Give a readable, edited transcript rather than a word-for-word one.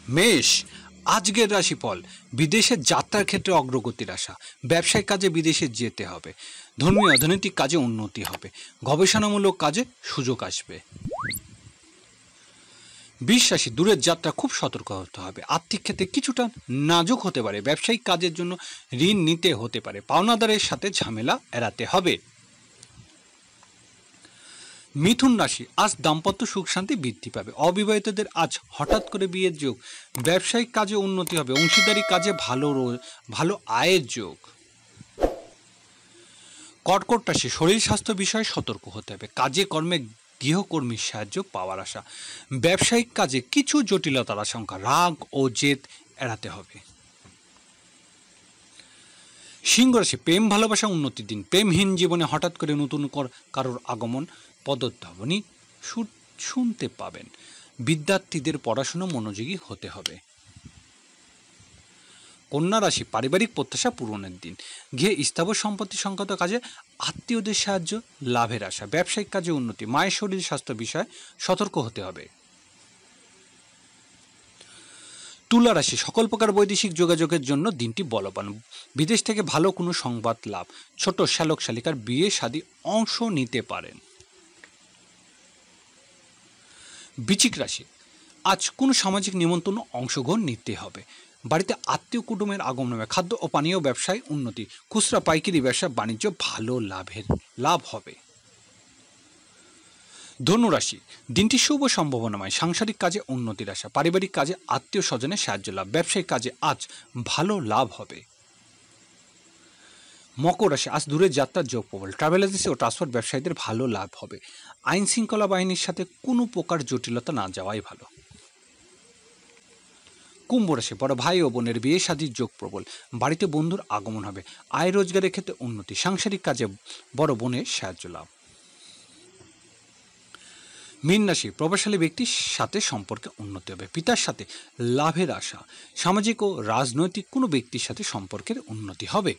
মেষ, আজকের রাশিফল। বিদেশে যাত্রার ক্ষেত্রে অগ্রগতির আশা। ব্যবসায়িক কাজে বিদেশে যেতে হবে। ধর্মীয় অর্থনৈতিক কাজে উন্নতি হবে। গবেষণামূলক কাজে সুযোগ আসবে। বৃষ রাশি, দূরের যাত্রা খুব সতর্ক হতে হবে। আর্থিক ক্ষেত্রে কিছুটা নাজুক হতে পারে। ব্যবসায়িক কাজের জন্য ঋণ নিতে হতে পারে। পাওনাদারের সাথে ঝামেলা এড়াতে হবে। মিথুন রাশি, আজ দাম্পত্য সুখ শান্তি বৃদ্ধি পাবে। অবিবাহিতদের আজ হঠাৎ করে বিয়ের যোগ। ব্যবসায়িক কাজে উন্নতি হবে। অংশীদারি কাজে ভালো আয়ের যোগ। কর্কট রাশি, শরীর স্বাস্থ্য বিষয়ে সতর্ক হতে হবে। কাজে কর্মে গৃহকর্মীর সাহায্য পাওয়ার আশা। ব্যবসায়িক কাজে কিছু জটিলতার আশঙ্কা। রাগ ও জেদ এড়াতে হবে। সিংহ রাশি, প্রেম ভালোবাসা উন্নতির দিন। প্রেমহীন জীবনে হঠাৎ করে নতুন কারোর আগমন, পদোদ্ধাবনী শুনতে পাবেন। বিদ্যার্থীদের পড়াশোনা মনোযোগী হতে হবে। কন্যা রাশি, পারিবারিক প্রত্যাশা পূরণের দিন। গৃহে স্থাবর সম্পত্তি সংক্রান্ত কাজে আত্মীয়দের সাহায্য, লাভের আশা। ব্যবসায়িক কাজে উন্নতি। মায়ের শরীর স্বাস্থ্য বিষয়ে সতর্ক হতে হবে। তুলা রাশি, সকল প্রকার বৈদেশিক যোগাযোগের জন্য দিনটি বলবান। বিদেশ থেকে ভালো কোনো সংবাদ লাভ। ছোট শ্যালক শালিকার বিয়ে শাদী অংশ নিতে পারেন। বৃশ্চিক রাশি, আজ কোনো সামাজিক নিমন্ত্রণ অংশগ্রহণ নিতে হবে। বাড়িতে আত্মীয় কুটুমের আগমন হবে। খাদ্য ও পানীয় ব্যবসায় উন্নতি। খুচরা পাইকারি ব্যবসা বাণিজ্য ভালো লাভ হবে। ধনু রাশি, দিনটি শুভ সম্ভাবনাময়। সাংসারিক কাজে উন্নতির আশা। পারিবারিক কাজে আত্মীয় স্বজনের সাহায্য লাভ। ব্যবসায়িক কাজে আজ ভালো লাভ হবে। মকর রাশি, আজ দূরের যাত্রার যোগ প্রবল। ট্রাভেল এজেন্সি ও ট্রান্সপোর্ট ব্যবসায়ীদের ভালো লাভ হবে। আইন শৃঙ্খলা বাহিনীর সাথে কোনো প্রকার জটিলতা না যাওয়াই ভালো। কুম্ভ রাশি, বড় ভাই ও বোনের বিয়ে শাদীর যোগ প্রবল। বাড়িতে বন্ধুর আগমন হবে। আয় রোজগারের ক্ষেত্রে উন্নতি। সাংসারিক কাজে বড় বোনের সাহায্য লাভ। মীন রাশি, প্রভাবশালী ব্যক্তির সাথে সম্পর্কে উন্নতি হবে। পিতার সাথে লাভের আশা। সামাজিক ও রাজনৈতিক কোনো ব্যক্তির সাথে সম্পর্কের উন্নতি হবে।